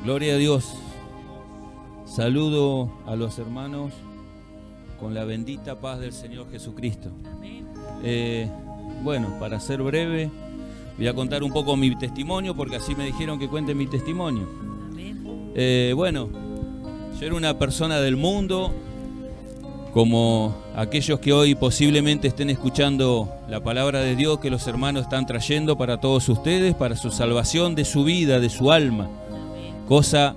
Gloria a Dios. Saludo a los hermanos con la bendita paz del Señor Jesucristo. Bueno, para ser breve, voy a contar un poco mi testimonio, porque así me dijeron que cuente mi testimonio. Bueno, yo era una persona del mundo, como aquellos que hoy posiblemente estén escuchando la palabra de Dios que los hermanos están trayendo para todos ustedes, para su salvación de su vida, de su alma. Cosa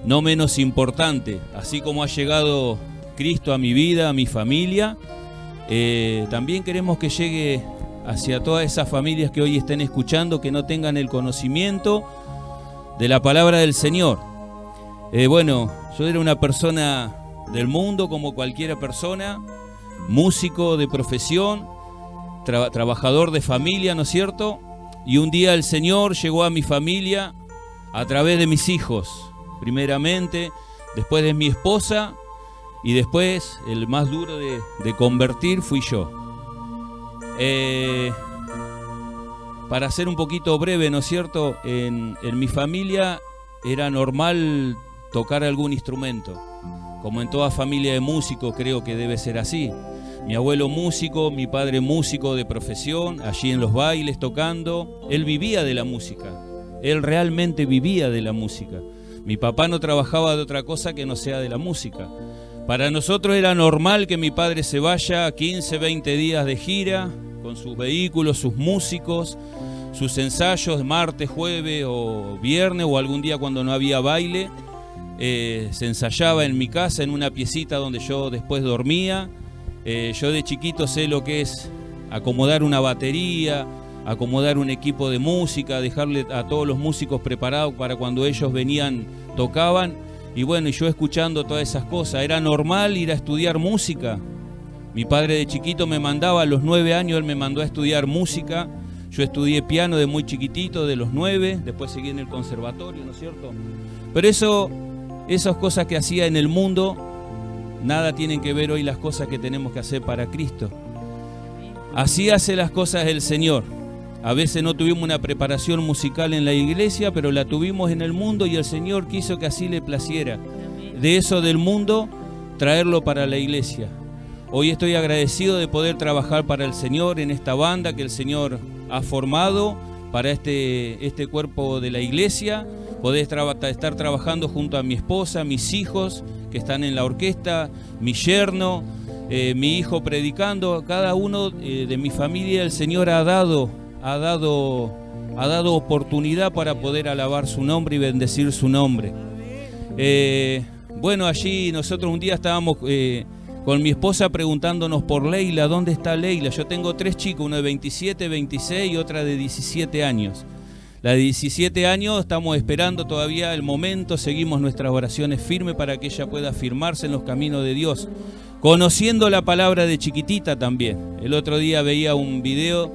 no menos importante, así como ha llegado Cristo a mi vida, a mi familia, también queremos que llegue hacia todas esas familias que hoy estén escuchando, que no tengan el conocimiento de la palabra del Señor. Bueno, yo era una persona del mundo como cualquier persona, músico de profesión, trabajador de familia, ¿no es cierto? Y un día el Señor llegó a mi familia a través de mis hijos, primeramente, después de mi esposa, y después el más duro de convertir fui yo. Para ser un poquito breve, ¿no es cierto? En mi familia era normal tocar algún instrumento. Como en toda familia de músicos creo que debe ser así. Mi abuelo músico, mi padre músico de profesión, allí en los bailes tocando. Él vivía de la música. Él realmente vivía de la música. Mi papá no trabajaba de otra cosa que no sea de la música. Para nosotros era normal que mi padre se vaya 15, 20 días de gira con sus vehículos, sus músicos, sus ensayos martes, jueves o viernes o algún día cuando no había baile. Se ensayaba en mi casa, en una piecita donde yo después dormía. Yo de chiquito sé lo que es acomodar una batería, acomodar un equipo de música, dejarle a todos los músicos preparados para cuando ellos venían, tocaban. Y bueno, y yo escuchando todas esas cosas. Era normal ir a estudiar música. Mi padre de chiquito me mandaba, a los 9 años él me mandó a estudiar música. Yo estudié piano de muy chiquitito, de los 9, después seguí en el conservatorio, ¿no es cierto? Pero esas cosas que hacía en el mundo, nada tienen que ver hoy las cosas que tenemos que hacer para Cristo. Así hace las cosas el Señor. A veces no tuvimos una preparación musical en la iglesia, pero la tuvimos en el mundo y el Señor quiso que así le placiera. De eso del mundo, traerlo para la iglesia. Hoy estoy agradecido de poder trabajar para el Señor en esta banda que el Señor ha formado para este cuerpo de la iglesia. Poder estar trabajando junto a mi esposa, mis hijos que están en la orquesta, mi yerno, mi hijo predicando. Cada uno de mi familia el Señor ha dado oportunidad para poder alabar su nombre y bendecir su nombre. Bueno, allí nosotros un día estábamos con mi esposa preguntándonos por Leila, ¿dónde está Leila? Yo tengo 3 chicos, uno de 27, 26 y otra de 17 años. La de 17 años estamos esperando todavía el momento, seguimos nuestras oraciones firmes para que ella pueda firmarse en los caminos de Dios, conociendo la palabra de chiquitita también. El otro día veía un video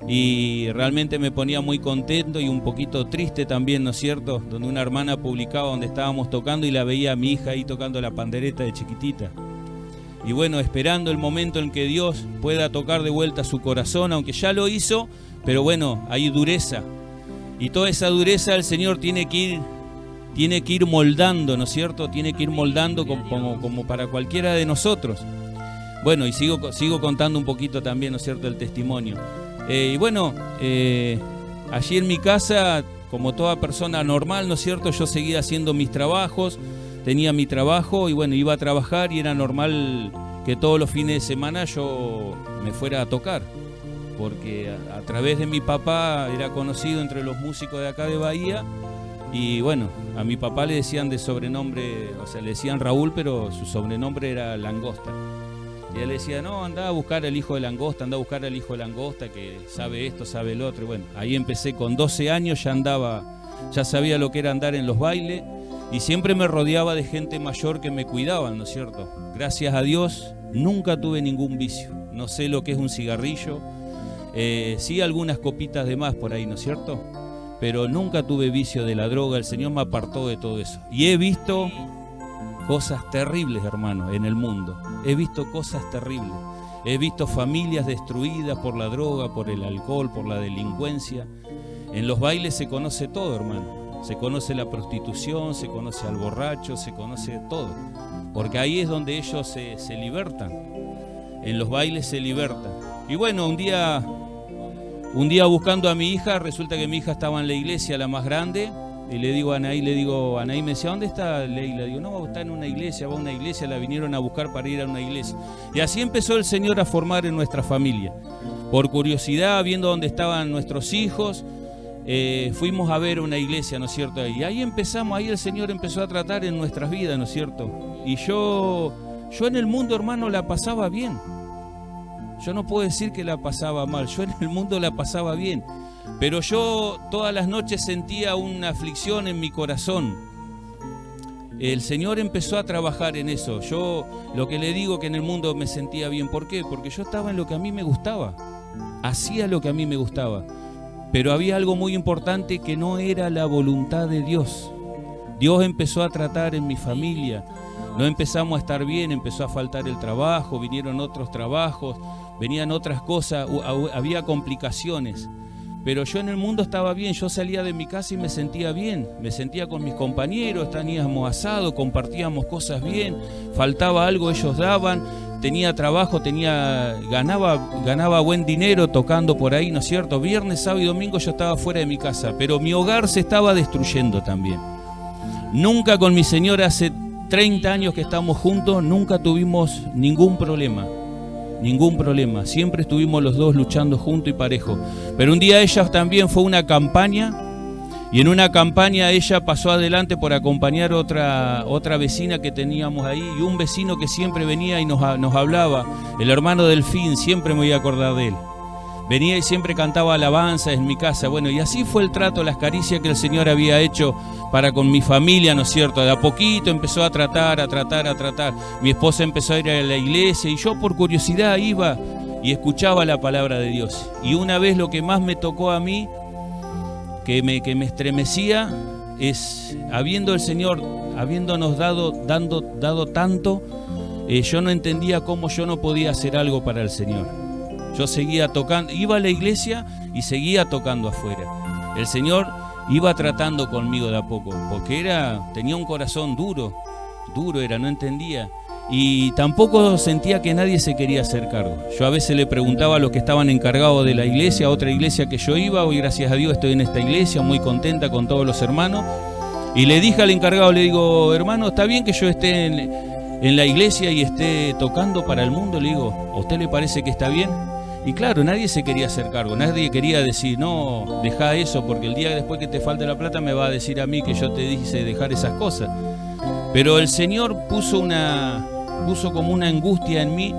y realmente me ponía muy contento y un poquito triste también, ¿no es cierto? Donde una hermana publicaba donde estábamos tocando y la veía a mi hija ahí tocando la pandereta de chiquitita. Y bueno, esperando el momento en que Dios pueda tocar de vuelta su corazón, aunque ya lo hizo, pero bueno, hay dureza. Y toda esa dureza el Señor tiene que ir moldando, ¿no es cierto? Tiene que ir moldando como para cualquiera de nosotros. Bueno, y sigo contando un poquito también, ¿no es cierto?, el testimonio. Y bueno, allí en mi casa, como toda persona normal, ¿no es cierto?, yo seguía haciendo mis trabajos, tenía mi trabajo y bueno, iba a trabajar y era normal que todos los fines de semana yo me fuera a tocar, porque a través de mi papá era conocido entre los músicos de acá de Bahía y bueno, a mi papá le decían de sobrenombre, o sea, le decían Raúl, pero su sobrenombre era Langosta. Y él decía, no, anda a buscar al hijo de Langosta, anda a buscar al hijo de Langosta que sabe esto, sabe el otro. Y bueno, ahí empecé con 12 años, ya sabía lo que era andar en los bailes y siempre me rodeaba de gente mayor que me cuidaban, ¿no es cierto? Gracias a Dios nunca tuve ningún vicio, no sé lo que es un cigarrillo, sí algunas copitas de más por ahí, ¿no es cierto? Pero nunca tuve vicio de la droga, el Señor me apartó de todo eso. Y he visto cosas terribles, hermano, en el mundo. He visto cosas terribles. He visto familias destruidas por la droga, por el alcohol, por la delincuencia. En los bailes se conoce todo, hermano. Se conoce la prostitución, se conoce al borracho, se conoce todo. Porque ahí es donde ellos se libertan. En los bailes se libertan. Y bueno, un día buscando a mi hija, resulta que mi hija estaba en la iglesia, la más grande, y le digo a Anaí, me decía, ¿dónde está Leila? Digo, no, está en una iglesia, va a una iglesia, la vinieron a buscar para ir a una iglesia. Y así empezó el Señor a formar en nuestra familia. Por curiosidad, viendo dónde estaban nuestros hijos, fuimos a ver una iglesia, ¿no es cierto? Y ahí empezamos, ahí el Señor empezó a tratar en nuestras vidas, ¿no es cierto? Y yo en el mundo, hermano, la pasaba bien. Yo no puedo decir que la pasaba mal, yo en el mundo la pasaba bien. Pero yo todas las noches sentía una aflicción en mi corazón. El Señor empezó a trabajar en eso. Yo lo que le digo que en el mundo me sentía bien. ¿Por qué? Porque yo estaba en lo que a mí me gustaba. Hacía lo que a mí me gustaba. Pero había algo muy importante que no era la voluntad de Dios. Dios empezó a tratar en mi familia. No empezamos a estar bien, empezó a faltar el trabajo, vinieron otros trabajos, venían otras cosas, había complicaciones. Pero yo en el mundo estaba bien, yo salía de mi casa y me sentía bien, me sentía con mis compañeros, teníamos asado, compartíamos cosas bien, faltaba algo, ellos daban, tenía trabajo, ganaba buen dinero tocando por ahí, ¿no es cierto? Viernes, sábado y domingo yo estaba fuera de mi casa, pero mi hogar se estaba destruyendo también. Nunca con mi señora, hace 30 años que estamos juntos, nunca tuvimos ningún problema. Ningún problema, siempre estuvimos los dos luchando juntos y parejo. Pero un día ella también fue a una campaña, y en una campaña ella pasó adelante por acompañar otra vecina que teníamos ahí, y un vecino que siempre venía y nos hablaba, el hermano Delfín, siempre me voy a acordar de él. Venía y siempre cantaba alabanzas en mi casa. Bueno, y así fue el trato, las caricias que el Señor había hecho para con mi familia, ¿no es cierto? De a poquito empezó a tratar. Mi esposa empezó a ir a la iglesia y yo por curiosidad iba y escuchaba la palabra de Dios. Y una vez lo que más me tocó a mí, que me estremecía, es habiendo el Señor, habiéndonos dado tanto, yo no entendía cómo yo no podía hacer algo para el Señor. Yo seguía tocando, iba a la iglesia y seguía tocando afuera. El Señor iba tratando conmigo de a poco, porque tenía un corazón duro era, no entendía. Y tampoco sentía que nadie se quería hacer cargo. Yo a veces le preguntaba a los que estaban encargados de la iglesia, a otra iglesia que yo iba, hoy gracias a Dios estoy en esta iglesia, muy contenta con todos los hermanos. Y le dije al encargado, le digo, hermano, ¿está bien que yo esté en la iglesia y esté tocando para el mundo? Le digo, ¿a usted le parece que está bien? Y claro, nadie se quería hacer cargo, nadie quería decir, no, deja eso, porque el día después que te falte la plata me va a decir a mí que yo te dije dejar esas cosas. Pero el Señor puso como una angustia en mí,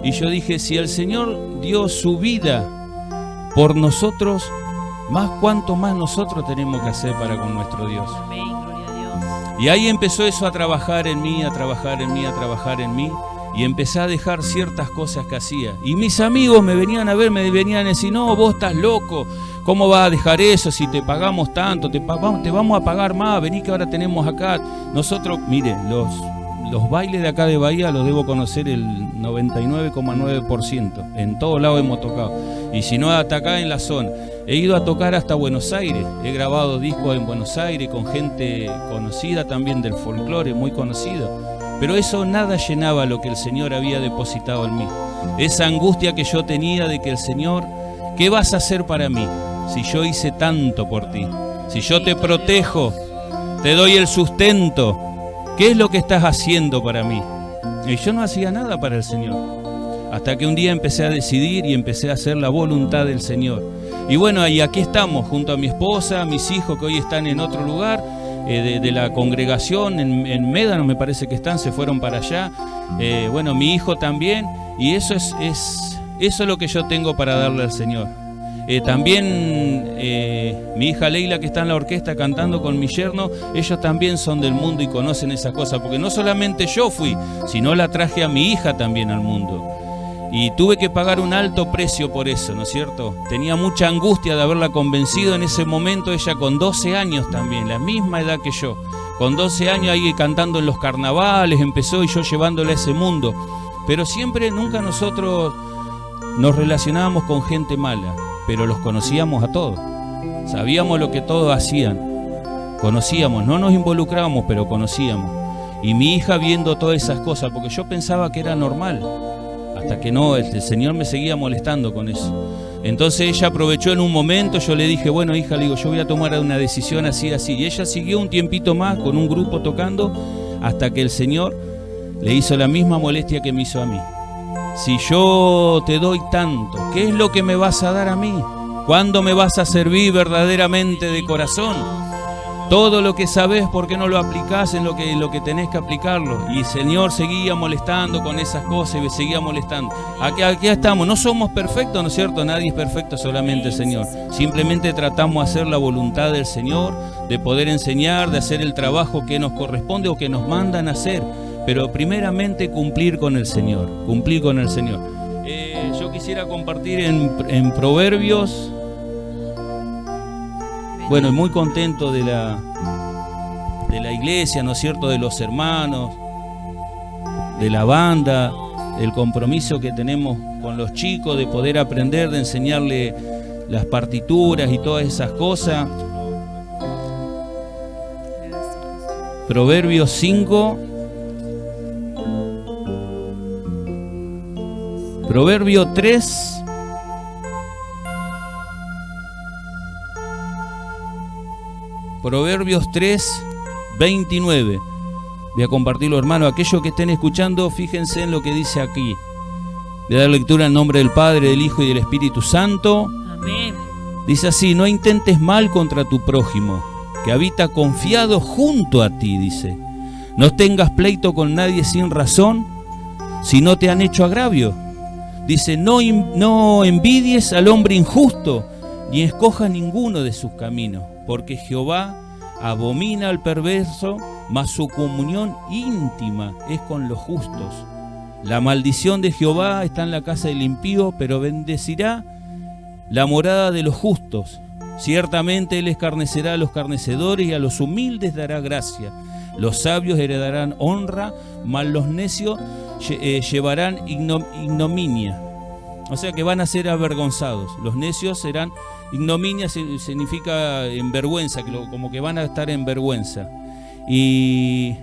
y yo dije, si el Señor dio su vida por nosotros, ¿cuánto más nosotros tenemos que hacer para con nuestro Dios? Amén, gloria a Dios. Y ahí empezó eso a trabajar en mí, y empecé a dejar ciertas cosas que hacía. Y mis amigos me venían a ver, me venían a decir, no, vos estás loco, ¿cómo vas a dejar eso si te pagamos tanto? Te vamos a pagar más, vení que ahora tenemos acá. Nosotros, mire, los bailes de acá de Bahía los debo conocer el 99,9%. En todos lados hemos tocado. Y si no, hasta acá en la zona. He ido a tocar hasta Buenos Aires. He grabado discos en Buenos Aires con gente conocida también del folclore, muy conocido. Pero eso nada llenaba lo que el Señor había depositado en mí. Esa angustia que yo tenía de que el Señor, ¿qué vas a hacer para mí si yo hice tanto por ti? Si yo te protejo, te doy el sustento, ¿qué es lo que estás haciendo para mí? Y yo no hacía nada para el Señor. Hasta que un día empecé a decidir y empecé a hacer la voluntad del Señor. Y bueno, y aquí estamos, junto a mi esposa, mis hijos que hoy están en otro lugar, de la congregación en Médano me parece que se fueron para allá, bueno, mi hijo también, y eso es lo que yo tengo para darle al Señor. También mi hija Leila, que está en la orquesta cantando con mi yerno, ellos también son del mundo y conocen esas cosas, porque no solamente yo fui, sino la traje a mi hija también al mundo. Y tuve que pagar un alto precio por eso, ¿no es cierto? Tenía mucha angustia de haberla convencido en ese momento, ella con 12 años también, la misma edad que yo. Con 12 años ahí cantando en los carnavales, empezó y yo llevándola a ese mundo. Pero siempre, nunca nosotros nos relacionábamos con gente mala, pero los conocíamos a todos. Sabíamos lo que todos hacían. Conocíamos, no nos involucrábamos, pero conocíamos. Y mi hija viendo todas esas cosas, porque yo pensaba que era normal, hasta que no, el Señor me seguía molestando con eso. Entonces ella aprovechó en un momento, yo le dije, bueno hija, le digo, yo voy a tomar una decisión así, así. Y ella siguió un tiempito más con un grupo tocando, hasta que el Señor le hizo la misma molestia que me hizo a mí. Si yo te doy tanto, ¿qué es lo que me vas a dar a mí? ¿Cuándo me vas a servir verdaderamente de corazón? Todo lo que sabés, ¿por qué no lo aplicás en lo que tenés que aplicarlo? Y el Señor seguía molestando con esas cosas y seguía molestando. Aquí estamos, no somos perfectos, ¿no es cierto? Nadie es perfecto, solamente el Señor. Simplemente tratamos de hacer la voluntad del Señor, de poder enseñar, de hacer el trabajo que nos corresponde o que nos mandan a hacer. Pero primeramente cumplir con el Señor, cumplir con el Señor. Yo quisiera compartir en Proverbios. Bueno, muy contento de la iglesia, ¿no es cierto?, de los hermanos, de la banda, del compromiso que tenemos con los chicos, de poder aprender, de enseñarle las partituras y todas esas cosas. Proverbios 5. Proverbio 3. Proverbios 3, 29. Voy a compartirlo, hermano. Aquellos que estén escuchando, fíjense en lo que dice aquí. Voy a dar lectura en nombre del Padre, del Hijo y del Espíritu Santo. Amén. Dice así: no intentes mal contra tu prójimo, que habita confiado junto a ti, dice. No tengas pleito con nadie sin razón, si no te han hecho agravio. Dice, no envidies al hombre injusto, ni escojas ninguno de sus caminos, porque Jehová abomina al perverso, mas su comunión íntima es con los justos. La maldición de Jehová está en la casa del impío, pero bendecirá la morada de los justos. Ciertamente él escarnecerá a los escarnecedores y a los humildes dará gracia. Los sabios heredarán honra, mas los necios llevarán ignominia. O sea que van a ser avergonzados. Los necios serán ignominia, significa en vergüenza, como que van a estar en vergüenza. Y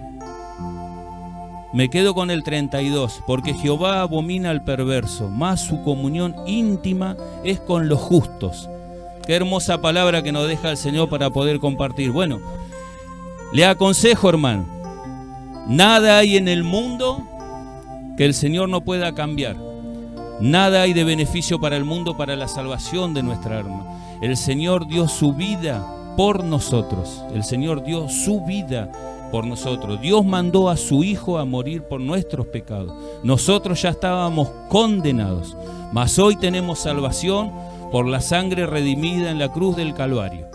me quedo con el 32, porque Jehová abomina al perverso, mas su comunión íntima es con los justos. Qué hermosa palabra que nos deja el Señor para poder compartir. Bueno, le aconsejo, hermano, nada hay en el mundo que el Señor no pueda cambiar. Nada hay de beneficio para el mundo, para la salvación de nuestra alma. El Señor dio su vida por nosotros. El Señor dio su vida por nosotros. Dios mandó a su Hijo a morir por nuestros pecados. Nosotros ya estábamos condenados, mas hoy tenemos salvación por la sangre redimida en la cruz del Calvario.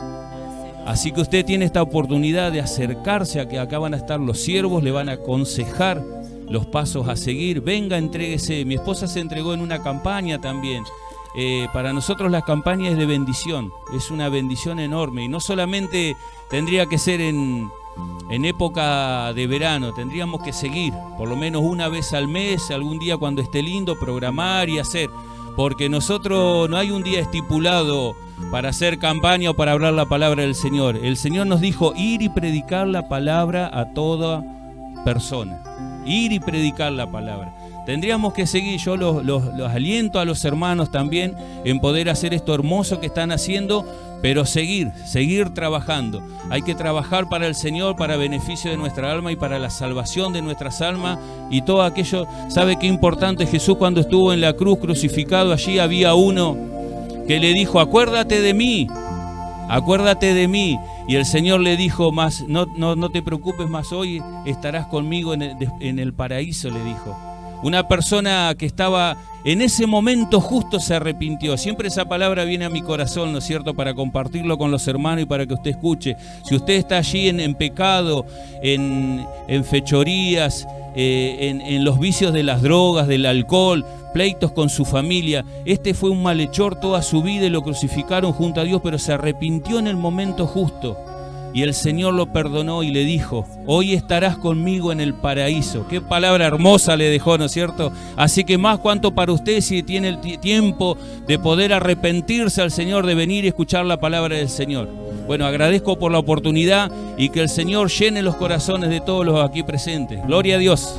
Así que usted tiene esta oportunidad de acercarse, a que acá van a estar los siervos, le van a aconsejar los pasos a seguir. Venga, entréguese. Mi esposa se entregó en una campaña también. Para nosotros la campaña es de bendición, es una bendición enorme. Y no solamente tendría que ser en época de verano, tendríamos que seguir por lo menos una vez al mes, algún día cuando esté lindo, programar y hacer. Porque nosotros no hay un día estipulado para hacer campaña o para hablar la palabra del Señor. El Señor nos dijo ir y predicar la palabra a toda persona. Ir y predicar la palabra. Tendríamos que seguir, yo los aliento a los hermanos también en poder hacer esto hermoso que están haciendo, pero seguir trabajando. Hay que trabajar para el Señor, para beneficio de nuestra alma y para la salvación de nuestras almas y todo aquello. ¿Sabe qué importante? Jesús, cuando estuvo en la cruz crucificado, allí había uno que le dijo, acuérdate de mí, y el Señor le dijo, más no te preocupes, más hoy estarás conmigo en el paraíso, le dijo. Una persona que estaba en ese momento justo se arrepintió. Siempre esa palabra viene a mi corazón, ¿no es cierto?, para compartirlo con los hermanos y para que usted escuche. Si usted está allí en pecado, en fechorías, en los vicios de las drogas, del alcohol, pleitos con su familia, este fue un malhechor toda su vida y lo crucificaron junto a Dios, pero se arrepintió en el momento justo. Y el Señor lo perdonó y le dijo: hoy estarás conmigo en el paraíso. Qué palabra hermosa le dejó, ¿no es cierto? Así que más cuanto para usted, si tiene el tiempo de poder arrepentirse al Señor, de venir y escuchar la palabra del Señor. Bueno, agradezco por la oportunidad y que el Señor llene los corazones de todos los aquí presentes. Gloria a Dios.